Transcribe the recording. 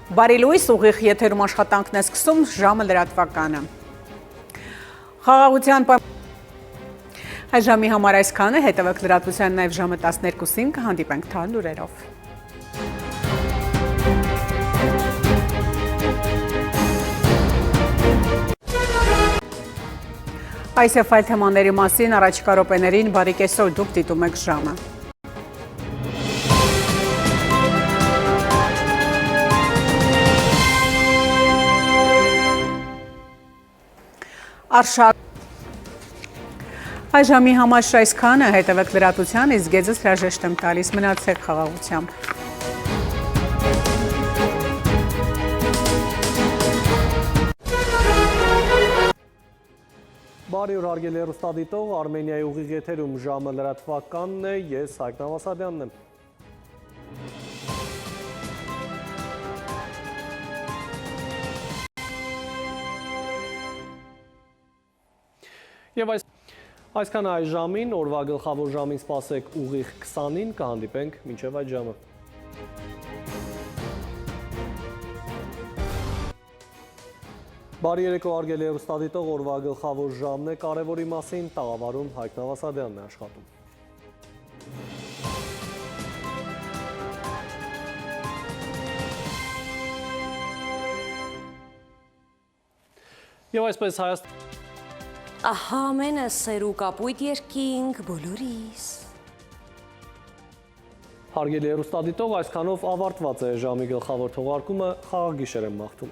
Բարի լույս, ուղիղ եթերում աշխատանքն է սկսում, ժամը լրատվականը։ Խաղաղության այս ժամի համար այսքանը, հետևեք լրատվության նաև ժամը 12-ին կհանդիպենք թարմ լուրերով։ Այս և այլ թեմաների մասին առաջիկա րոպեներին բարի կեսօր, դուք դիտում եք ժամը։ Այս ժամի համար այսքանը, հետևեք լրատվության, իսկ գեձս հրաժեշտ եմ տալիս, մնացեք խաղաղությամբ։ Բարի օր հարգելի հեռուստադիտող, Արմենիայի ուղիղ եթերում ժամը լրատվականն է, ես Հայկ Նավասարյանն եմ։ Եվ այսքան այս ժամին, օրվա գլխավոր ժամին սպասեք ուղիղ 20-ին, կհանդիպենք մինչև այդ ժամը։ Բարի երեկո հարգելի հեռուստադիտող, օրվա գլխավոր ժամն է, կարևորի մասին տաղավարում Հայկ Նավասարյանն է աշխատում։ Եվ այսպես Ահա ամենը սեր ու կապույտ երկինք բոլորիս։ Հարգելի հեռուստադիտող, այսքանով ավարտված է ժամի գլխավոր թողարկումը, խաղաղ գիշեր եմ մաղթում։